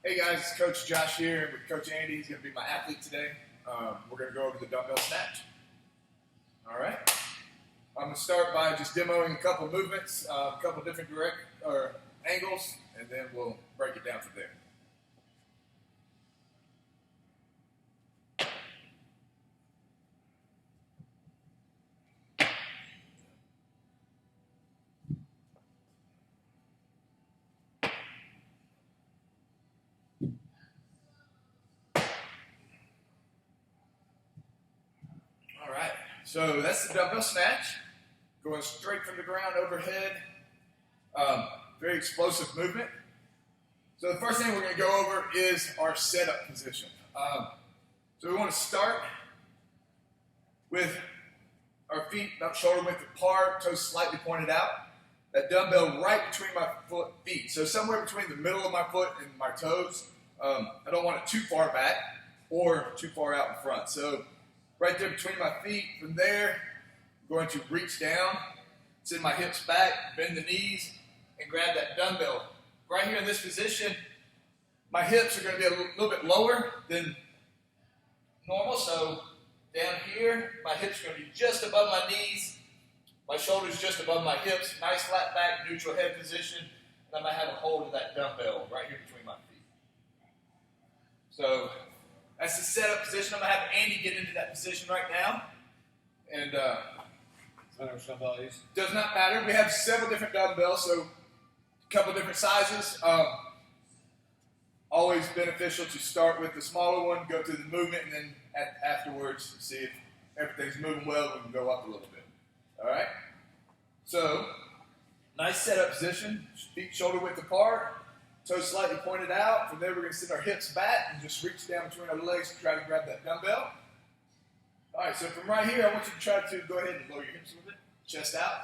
Hey guys, it's Coach Josh here with Coach Andy. He's going to be my athlete today. We're going to go over the dumbbell snatch. All right. I'm going to start by just demoing a couple movements, a couple different angles, and then we'll break it down from there. All right, so that's the dumbbell snatch, going straight from the ground overhead. Very explosive movement. So the first thing we're going to go over is our setup position. So we want to start with our feet about shoulder width apart, toes slightly pointed out. That dumbbell right between my feet. So somewhere between the middle of my foot and my toes. I don't want it too far back or too far out in front. So right there between my feet. From there, I'm going to reach down, send my hips back, bend the knees, and grab that dumbbell. Right here in this position, my hips are going to be a little bit lower than normal. So down here, my hips are going to be just above my knees, my shoulders just above my hips, nice flat back, neutral head position, and I'm going to have a hold of that dumbbell right here between my feet. So that's the setup position. I'm going to have Andy get into that position right now. And does not matter. We have several different dumbbells, so a couple different sizes. Always beneficial to start with the smaller one, go through the movement, and then afterwards see if everything's moving well, we can go up a little bit. All right? So, nice setup position, feet shoulder width apart, toes slightly pointed out. From there, we're going to send our hips back and just reach down between our legs to try to grab that dumbbell. All right, so from right here, I want you to try to go ahead and lower your hips a little bit, chest out,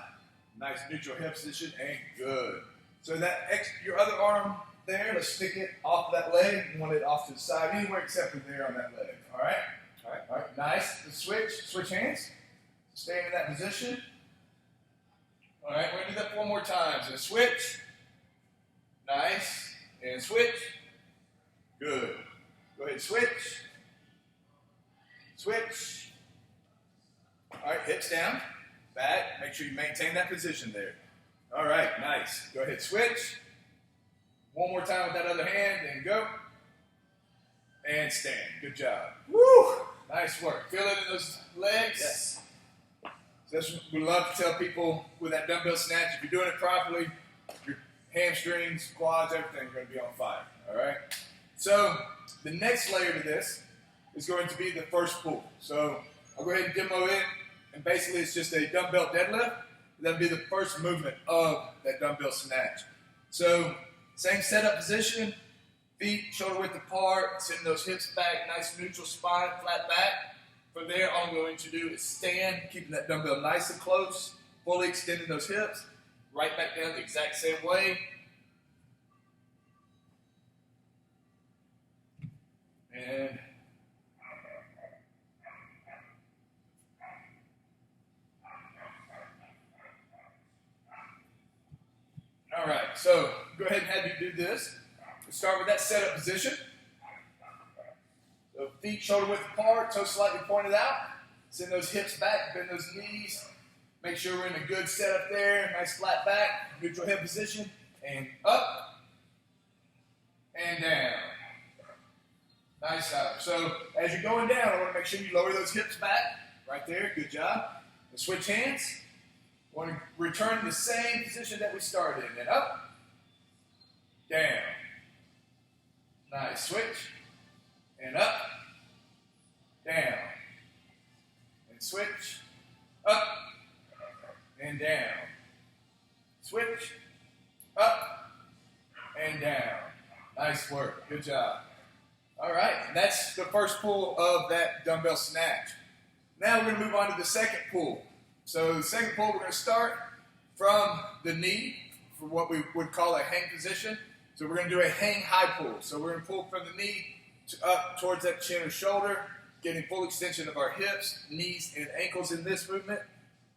nice neutral hip position, and good. So that your other arm there, let's stick it off that leg. You want it off to the side, anywhere except for there on that leg. All right? All right, nice. Let's switch hands. Stay in that position. All right, we're going to do that 4 more times. And switch. Nice. And switch. Good. Go ahead, switch. Switch. All right, hips down. Back. Make sure you maintain that position there. All right, nice. Go ahead, switch. 1 more time with that other hand, and go. And stand. Good job. Woo! Nice work. Feel it in those legs? Yes. So that's what we love to tell people with that dumbbell snatch. If you're doing it properly, your hamstrings, quads, everything is going to be on fire. All right? So the next layer to this is going to be the first pull. So I'll go ahead and demo it. And basically, it's just a dumbbell deadlift. That'll be the first movement of that dumbbell snatch. So same setup position, feet shoulder width apart, send those hips back, nice neutral spine, flat back. From there, all I'm going to do is stand, keeping that dumbbell nice and close, fully extending those hips, right back down the exact same way. And all right, so go ahead and have you do this. We'll start with that setup position. So feet shoulder width apart, toes slightly pointed out. Send those hips back, bend those knees. Make sure we're in a good setup there. Nice flat back, neutral head position. And up and down. Nice job. So as you're going down, I want to make sure you lower those hips back. Right there, good job. And switch hands. I want to return to the same position that we started in. And up, down. Nice. Switch. And up, down. And switch. Up and down. Switch. Up and down. Nice work. Good job. All right. And that's the first pull of that dumbbell snatch. Now we're going to move on to the second pull. So the second pull, we're going to start from the knee for what we would call a hang position. So we're going to do a hang high pull. So we're going to pull from the knee up towards that chin or shoulder, getting full extension of our hips, knees, and ankles in this movement,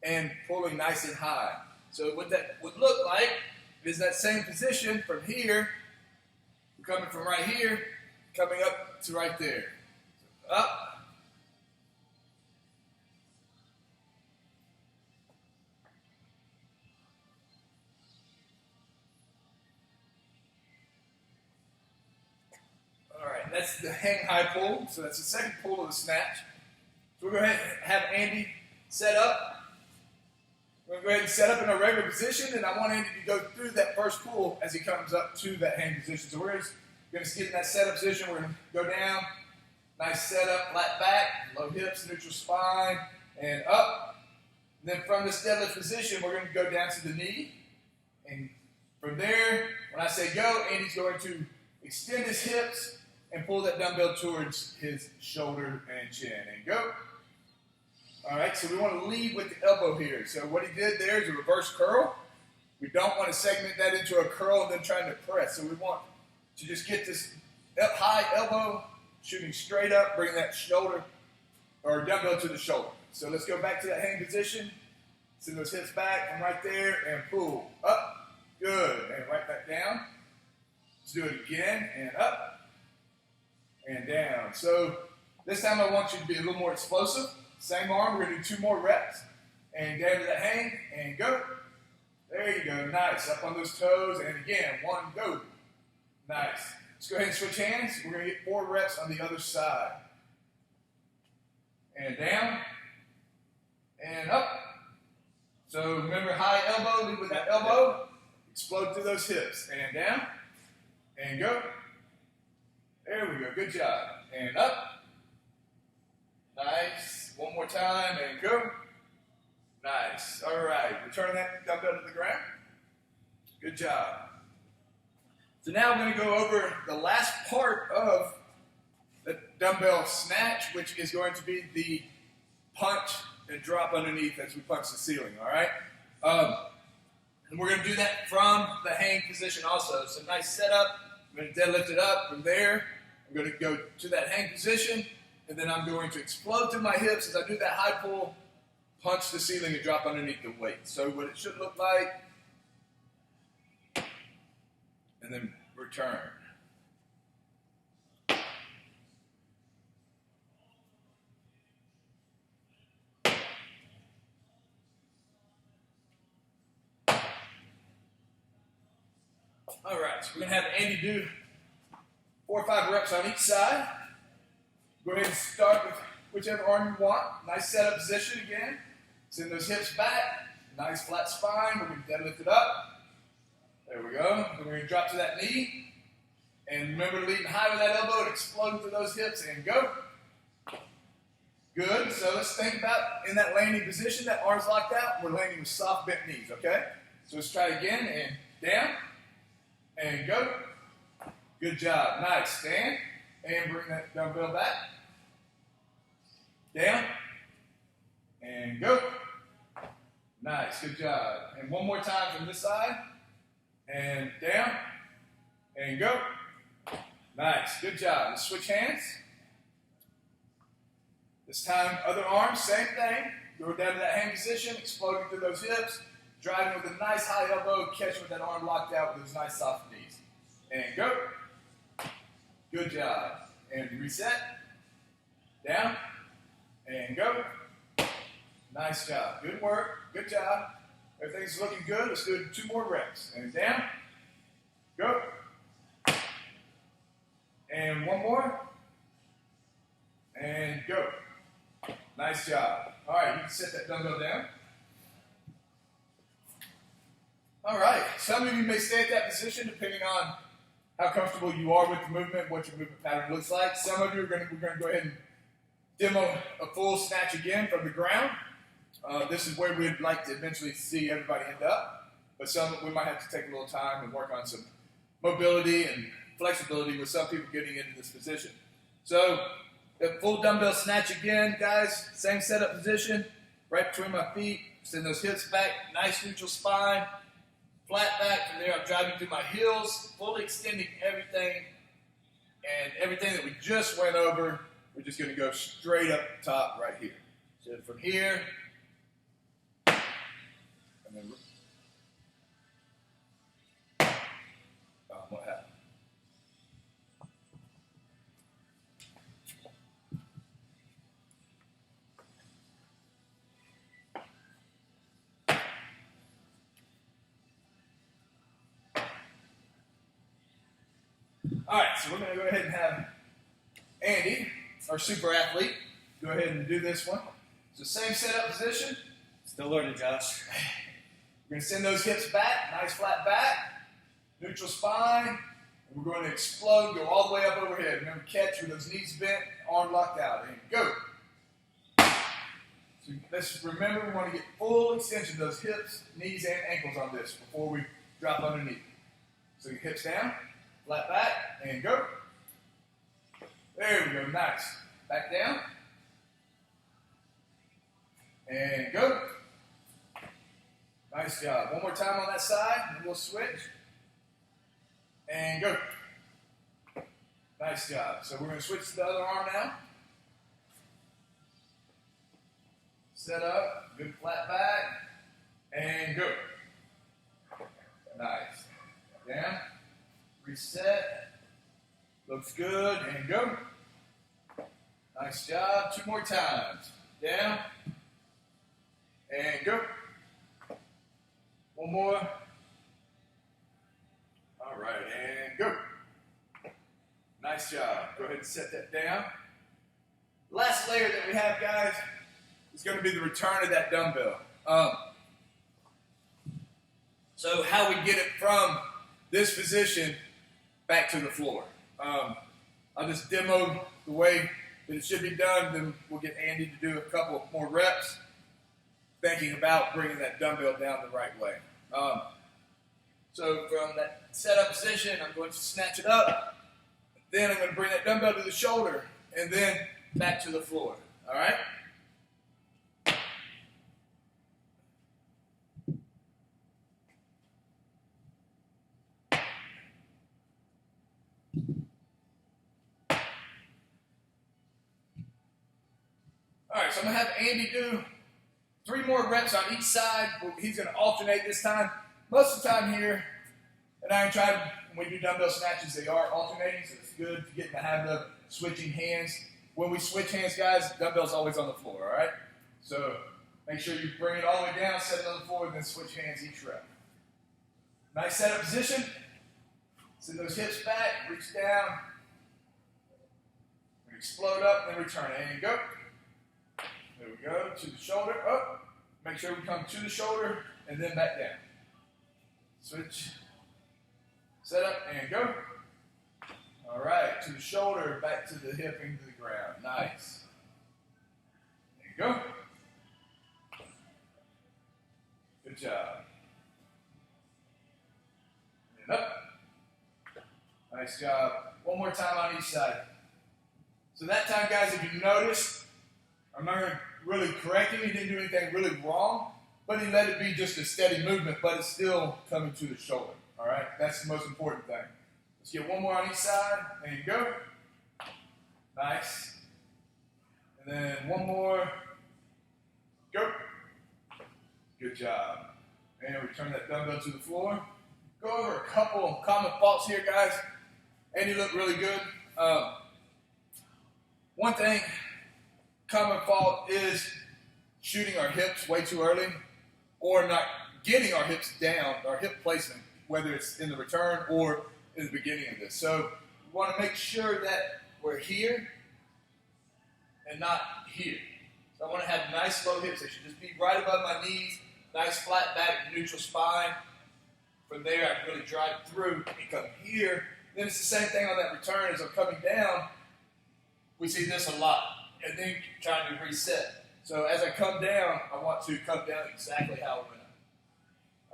and pulling nice and high. So what that would look like is that same position from here. coming from right here, coming up to right there. Up. All right, that's the hang high pull. So that's the second pull of the snatch. So we'll go ahead and have Andy set up. We're going to go ahead and set up in a regular position, and I want Andy to go through that first pull as he comes up to that hang position. So we're going to get in that setup position. We're going to go down, nice setup, flat back, low hips, neutral spine, and up. And then from this deadlift position, we're going to go down to the knee. And from there, when I say go, Andy's going to extend his hips and pull that dumbbell towards his shoulder and chin. And go. All right, so we want to lead with the elbow here. So what he did there is a reverse curl. We don't want to segment that into a curl and then trying to press. So we want to just get this high elbow shooting straight up, bring that shoulder or dumbbell to the shoulder. So let's go back to that hang position. Send those hips back from right there and pull up. Good. And right back down. Let's do it again and up and down. So this time I want you to be a little more explosive. Same arm, we're going to do 2 more reps. And down to that hang, and go. There you go, nice. Up on those toes, and again, 1, go. Nice. Let's go ahead and switch hands. We're going to get 4 reps on the other side. And down, and up. So remember, high elbow, lead with that elbow. Explode through those hips. And down, and go. There we go, good job. And up. Nice. 1 more time and go. Nice. All right. Return that dumbbell to the ground. Good job. So now I'm going to go over the last part of the dumbbell snatch, which is going to be the punch and drop underneath as we punch the ceiling. All right. And we're going to do that from the hang position also. So nice setup. I'm going to deadlift it up from there. I'm going to go to that hang position. And then I'm going to explode through my hips as I do that high pull, punch the ceiling, and drop underneath the weight. So what it should look like, and then return. All right, so we're going to have Andy do 4 or 5 reps on each side. Go ahead and start with whichever arm you want. Nice setup position again. Send those hips back. Nice flat spine. We're going to deadlift it up. There we go. Then we're going to drop to that knee. And remember to lead high with that elbow and explode through those hips and go. Good. So let's think about in that landing position, that arm's locked out. We're landing with soft bent knees, okay? So let's try it again and down and go. Good job. Nice. Stand and bring that dumbbell back. Down, and go. Nice, good job. And 1 more time from this side, and down, and go. Nice, good job. Let's switch hands. This time, other arm, same thing. Go down to that hang position, exploding through those hips, driving with a nice high elbow, catching with that arm locked out with those nice soft knees. And go. Good job. And reset. Down. And go. Nice job. Good work. Good job. Everything's looking good. Let's do 2 more reps. And down. Go. And 1 more. And go. Nice job. All right, you can set that dumbbell down. All right. Some of you may stay at that position depending on how comfortable you are with the movement, what your movement pattern looks like. Some of you we're going to go ahead and demo a full snatch again from the ground. This is where we'd like to eventually see everybody end up. But some we might have to take a little time and work on some mobility and flexibility with some people getting into this position. So the full dumbbell snatch again, guys. Same setup position, right between my feet. Send those hips back, nice neutral spine. Flat back. From there, I'm driving through my heels, fully extending everything. And everything that we just went over, we're just going to go straight up top right here. So from here, and then, what happened? All right, so we're going to go ahead and have Andy, our super athlete, go ahead and do this one. So same setup position. Still learning, Josh. We're going to send those hips back, nice flat back, neutral spine, and we're going to explode, go all the way up overhead. Remember, catch with those knees bent, arm locked out, and go. So let's remember, we want to get full extension of those hips, knees, and ankles on this before we drop underneath. So your hips down, flat back, and go. There we go, nice. Back down. And go. Nice job. One more time on that side, and we'll switch. And go. Nice job. So we're going to switch to the other arm now. Set up, good flat back, and go. Nice. Down. Reset. Looks good, and go. Nice job. 2 more times. Down. And go. One more. All right, and go. Nice job. Go ahead and set that down. Last layer that we have, guys, is going to be the return of that dumbbell. So how we get it from this position back to the floor. I'll just demo the way that it should be done, then we'll get Andy to do a couple more reps, thinking about bringing that dumbbell down the right way. So from that setup position, I'm going to snatch it up, then I'm going to bring that dumbbell to the shoulder, and then back to the floor. All right? All right, so I'm going to have Andy do 3 more reps on each side. He's going to alternate this time. Most of the time here, and I try when we do dumbbell snatches, they are alternating, so it's good to get in the habit of switching hands. When we switch hands, guys, dumbbell's always on the floor, all right? So make sure you bring it all the way down, set it on the floor, and then switch hands each rep. Nice setup position. Send those hips back, reach down, explode up, and then return it. And go. There we go, to the shoulder, up. Make sure we come to the shoulder, and then back down. Switch, set up, and go. All right, to the shoulder, back to the hip, into the ground. Nice. There you go. Good job. And up. Nice job. One more time on each side. So that time, guys, if you notice, I'm not going to really correct him. He didn't do anything really wrong, but he let it be just a steady movement, but it's still coming to the shoulder. All right? That's the most important thing. Let's get one more on each side. There you go. Nice. And then one more. Go. Good job. And return that dumbbell to the floor. Go over a couple of common faults here, guys. And you look really good. One thing, common fault is shooting our hips way too early or not getting our hips down, our hip placement, whether it's in the return or in the beginning of this. So we want to make sure that we're here and not here. So I want to have nice low hips. They should just be right above my knees, nice flat back, neutral spine. From there, I can really drive through and come here. Then it's the same thing on that return as I'm coming down. We see this a lot. And then trying to reset. So as I come down, I want to come down exactly how I went up.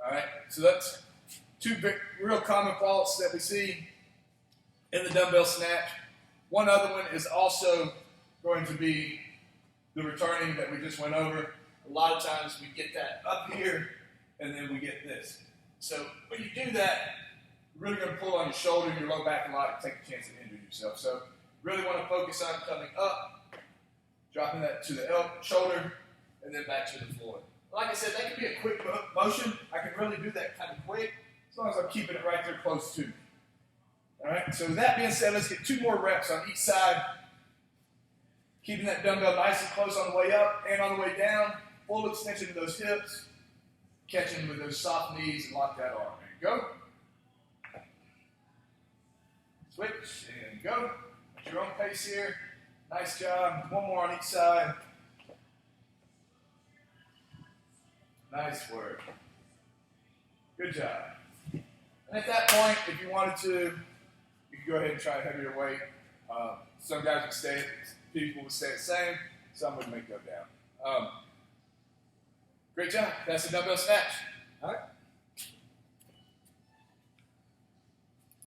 All right? So that's 2 real common faults that we see in the dumbbell snatch. One other one is also going to be the returning that we just went over. A lot of times we get that up here, and then we get this. So when you do that, you're really going to pull on your shoulder and your low back a lot and take a chance of injuring yourself. So really want to focus on coming up, dropping that to the shoulder, and then back to the floor. Like I said, that can be a quick motion. I can really do that kind of quick, as long as I'm keeping it right there close to me. All right, so with that being said, let's get 2 more reps on each side. Keeping that dumbbell nice and close on the way up and on the way down. Full extension of those hips. Catching with those soft knees and lock that arm. There you go. Switch and go. At your own pace here. Nice job. One more on each side. Nice work. Good job. And at that point, if you wanted to, you could go ahead and try a heavier weight. Some guys would stay, people would stay the same. Some would make go down. Great job. That's a dumbbell snatch. All right.